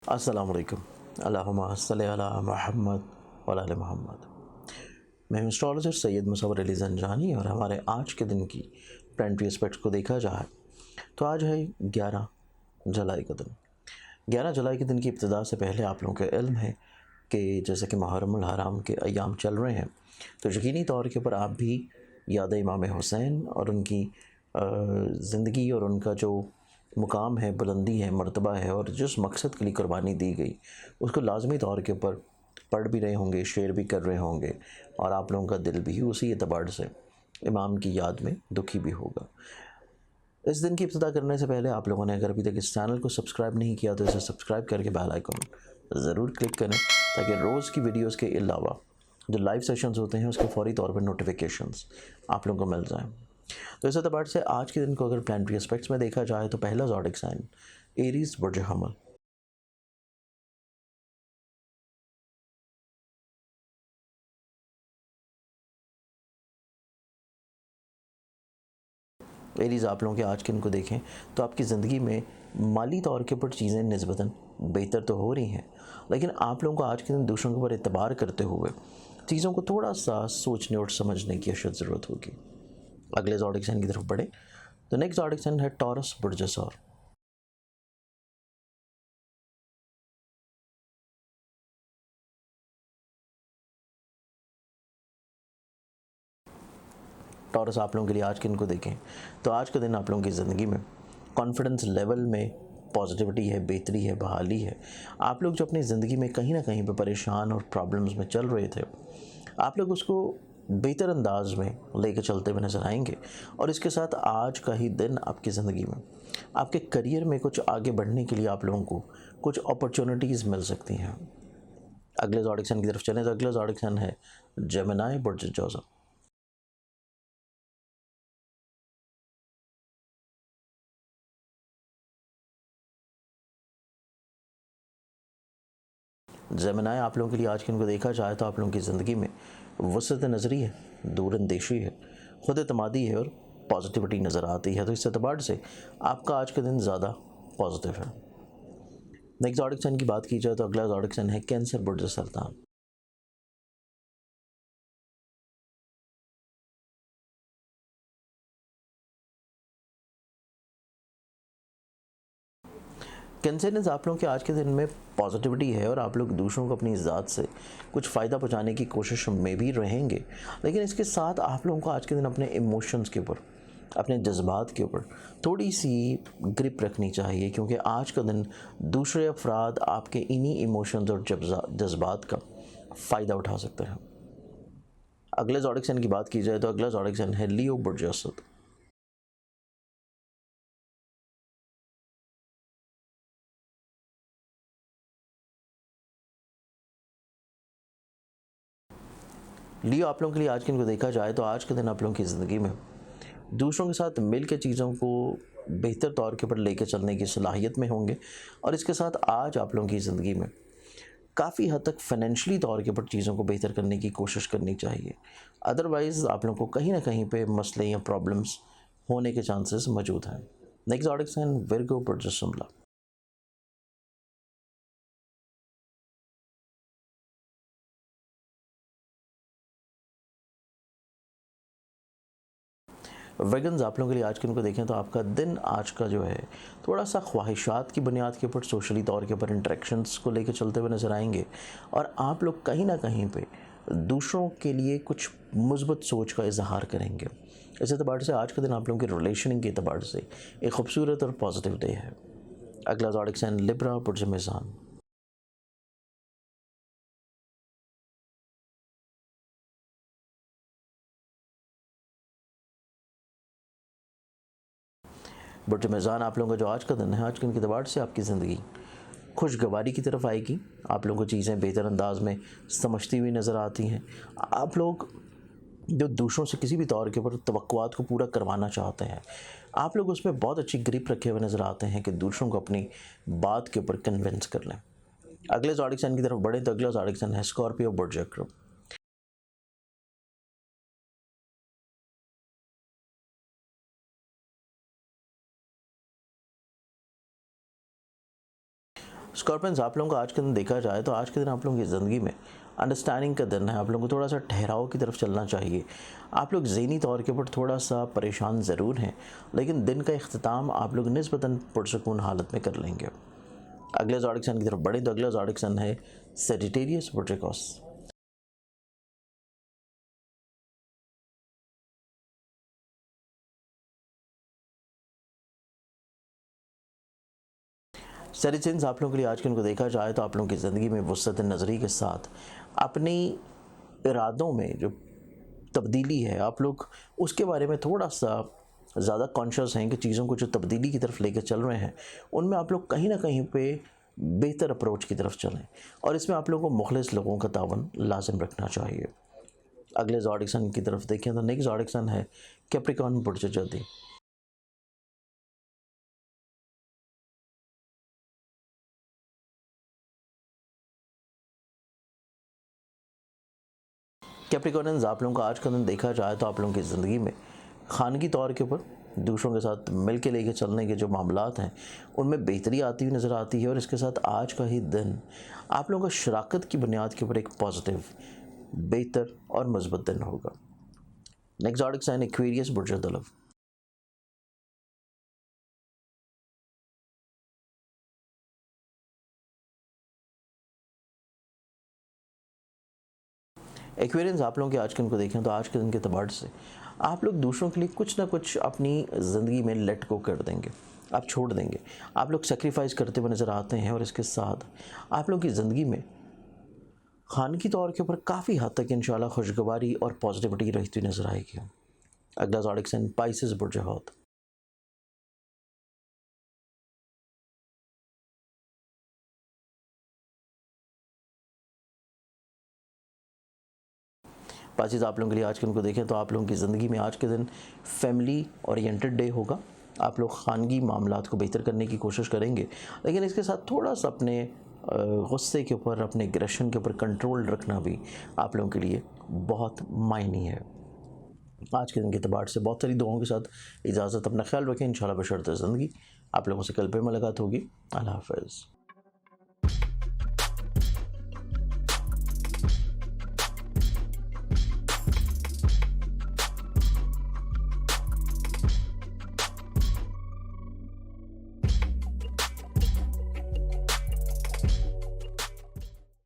अस्सलाम वालेकुम। अल्लाहुम्मा सल्लि अला मुहम्मद व अला आलि मुहम्मद। मैं हूं एस्ट्रोलॉजर सैयद मुसव्वर अली ज़ंजानी और हमारे आज के दिन की प्लानिटरी एस्पेक्ट्स को देखा जाए तो आज है 11 जुलाई का दिन। 11 जुलाई के दिन की इब्तिदा से पहले आप लोगों के इल्म है कि जैसे कि मुहर्रमुल हराम के अयाम चल रहे हैं, तो यकीनी तौर के ऊपर आप भी याद इमाम हुसैन और उनकी ज़िंदगी और उनका जो मुकाम है, बुलंदी है, मर्तबा है और जिस मकसद के लिए कुर्बानी दी गई उसको लाजमी तौर के ऊपर पढ़ भी रहे होंगे, शेयर भी कर रहे होंगे और आप लोगों का दिल भी उसी एतबार से इमाम की याद में दुखी भी होगा। इस दिन की इब्तिदा करने से पहले आप लोगों ने अगर अभी तक इस चैनल को सब्सक्राइब नहीं किया तो इसे सब्सक्राइब करके बेल आइकन ज़रूर क्लिक करें ताकि रोज़ की वीडियोस के अलावा जो लाइव सेशंस होते हैं उसके फौरी तौर पर नोटिफिकेशंस आप लोगों को मिल जाएं। तो इस एतबार से आज के दिन को अगर प्लानिटरी एस्पेक्ट्स में देखा जाए तो पहला ज़ोडिक साइन एरीज बुर्ज हमल। एरीज़ आप लोगों के आज के दिन को देखें तो आपकी ज़िंदगी में माली तौर के ऊपर चीज़ें निस्बतन बेहतर तो हो रही हैं, लेकिन आप लोगों को आज के दिन दूसरों के ऊपर एतबार करते हुए चीज़ों को थोड़ा सा सोचने और समझने की अशद ज़रूरत होगी। अगले ज़ोडिक साइन की तरफ बढ़े तो नेक्स्ट ज़ोडिक साइन है टॉरस बुर्ज सौर। टॉरस आप लोगों के लिए आज के दिन को देखें तो आज का दिन आप लोगों की ज़िंदगी में कॉन्फिडेंस लेवल में पॉजिटिविटी है, बेहतरी है, बहाली है। आप लोग जो अपनी ज़िंदगी में कहीं ना कहीं पे परेशान और प्रॉब्लम्स में चल रहे थे, आप लोग उसको बेहतर अंदाज में लेकर चलते हुए नजर आएंगे और इसके साथ आज का ही दिन आपकी ज़िंदगी में आपके करियर में कुछ आगे बढ़ने के लिए आप लोगों को कुछ अपॉर्चुनिटीज़ मिल सकती हैं। अगले ज़ोडिक साइन की तरफ चलें तो अगला ज़ोडिक साइन है जेमिनी बुर्ज जोज़ा। जेमिनी आप लोगों के लिए आज के दिन को देखा जाए तो आप लोगों की ज़िंदगी में वसत नज़री है, दूरंदेशी है, खुद एतमादी है और पॉजिटिविटी नज़र आती है। तो इस एतबार से आपका आज का दिन ज़्यादा पॉजिटिव है। नेक्स्ट ज़ोडिक साइन की बात की जाए तो अगला ज़ोडिक साइन है कैंसर बुर्ज सरतान। कैंसर आप लोगों के आज के दिन में पॉजिटिविटी है और आप लोग दूसरों को अपनी ज़ात से कुछ फ़ायदा पहुंचाने की कोशिश में भी रहेंगे, लेकिन इसके साथ आप लोगों को आज के दिन अपने इमोशंस के ऊपर, अपने जज्बात के ऊपर थोड़ी सी ग्रिप रखनी चाहिए, क्योंकि आज का दिन दूसरे अफराद आपके इन्हीं इमोशंस और जज्बात का फ़ायदा उठा सकते हैं। अगले ज़ोडिक साइन की बात की जाए तो अगला ज़ोडिक साइन है लियो बुर्ज असद। लियो आप लोगों के लिए आज के दिन को देखा जाए तो आज के दिन आप लोगों की ज़िंदगी में दूसरों के साथ मिल के चीज़ों को बेहतर तौर के ऊपर लेके चलने की सलाहियत में होंगे और इसके साथ आज आप लोगों की ज़िंदगी में काफ़ी हद तक फाइनेंशियली तौर के ऊपर चीज़ों को बेहतर करने की कोशिश करनी चाहिए। अदरवाइज़ आप लोगों को कहीं ना कहीं पे मसले या प्रॉब्लम्स होने के चांसेस मौजूद हैं। नेक्स्ट ज़ोडिक साइन विर्गो बुर्ज शिमला। वेगन्स आप लोगों के लिए आज के दिन को देखें तो आपका दिन आज का जो है थोड़ा सा ख्वाहिशात की बुनियाद के ऊपर सोशली तौर के ऊपर इंटरेक्शंस को लेकर चलते हुए नज़र आएंगे और आप लोग कहीं ना कहीं पे दूसरों के लिए कुछ मुस्बत सोच का इजहार करेंगे। इस एतबार से आज का दिन आप लोगों के रिलेशनिंग के एतबार से एक खूबसूरत और पॉजिटिव डे है। अगला ज़ोडिक साइन लिब्रा बुर्ज मेज़ान। बुर्ज मेज़ान आप लोगों का जो आज का दिन है, आज के दिन के एतबार से आपकी ज़िंदगी खुशगवारी की तरफ आएगी। आप लोगों को चीज़ें बेहतर अंदाज में समझती हुई नज़र आती हैं। आप लोग जो दूसरों से किसी भी तौर के ऊपर तवक्कुआत को पूरा करवाना चाहते हैं, आप लोग उसमें बहुत अच्छी ग्रिप रखे हुए नज़र आते हैं कि दूसरों को अपनी बात के ऊपर कन्विंस कर लें। अगले ज़ोडिक साइन की तरफ बढ़े तो अगला ज़ोडिक साइन है स्कॉर्पियो बुर्ज अक्रब। स्कॉर्पियंस, आप लोगों का आज के दिन देखा जाए तो आज के दिन आप लोगों की ज़िंदगी में अंडरस्टैंडिंग का दिन है। आप लोगों को थोड़ा सा ठहराव की तरफ चलना चाहिए। आप लोग ज़हनी तौर के ऊपर थोड़ा सा परेशान ज़रूर हैं, लेकिन दिन का इख्तिताम आप लोग निस्बतन पुरसकून हालत में कर लेंगे। अगले ज़ोडिक साइन की तरफ बढ़े तो अगला ज़ोडिक साइन है सेजिटेरियस बुर्जिकॉस। सेजिटेरियंस, आप लोगों के लिए आज के दिन को देखा जाए तो आप लोगों की ज़िंदगी में वुसअत नज़री के साथ अपनी इरादों में जो तब्दीली है, आप लोग उसके बारे में थोड़ा सा ज़्यादा कॉन्शियस हैं कि चीज़ों को जो तब्दीली की तरफ लेकर चल रहे हैं उनमें आप लोग कहीं ना कहीं पे बेहतर अप्रोच की तरफ चलें, और इसमें आप लोगों को मुखलिस लोगों का तावन लाजिम रखना चाहिए। अगले ज़ोडिक साइन की तरफ देखें तो नेक्स्ट ज़ोडिक साइन है कैप्रिकॉर्न बुर्ज जदी। कैप्रिकॉर्नियंस, आप लोगों का आज का दिन देखा जाए तो आप लोगों की ज़िंदगी में खानगी तौर के ऊपर दूसरों के साथ मिल के लेके चलने के जो मामलात हैं उनमें बेहतरी आती हुई नज़र आती है, और इसके साथ आज का ही दिन आप लोगों का शराकत की बुनियाद के ऊपर एक पॉजिटिव, बेहतर और मजबूत दिन होगा। नेक्स्ट ज़ोडिक साइन एक्वेरियस बुर्ज दलव। एक्वेरियंस, आप लोगों के आज के दिन को देखें तो आज के दिन के तबाड़ से आप लोग दूसरों के लिए कुछ ना कुछ अपनी ज़िंदगी में लेट गो कर देंगे, आप छोड़ देंगे। आप लोग सेक्रीफाइस करते हुए नज़र आते हैं, और इसके साथ आप लोगों की ज़िंदगी में खानगी तौर के ऊपर काफ़ी हद तक इंशाल्लाह खुशगवारी और पॉजिटिविटी रहती हुई नज़र आएगी। अगला ज़ोडिक साइन पाइसेस बुर्ज हौत। पासिस, आप लोगों के लिए आज के दिन को देखें तो आप लोगों की ज़िंदगी में आज के दिन फैमिली ओरिएंटेड डे होगा। आप लोग खानगी मामलात को बेहतर करने की कोशिश करेंगे, लेकिन इसके साथ थोड़ा सा अपने गुस्से के ऊपर, अपने एग्रेशन के ऊपर कंट्रोल रखना भी आप लोगों के लिए बहुत मायनी है। आज के दिन के अतबार से बहुत सारी दुआओं के साथ इजाज़त, अपना ख्याल रखें। इंशाल्लाह बशर्ते ज़िंदगी। आप लोगों से कल पे मुलाकात होगी। अल्लाह हाफ़िज़।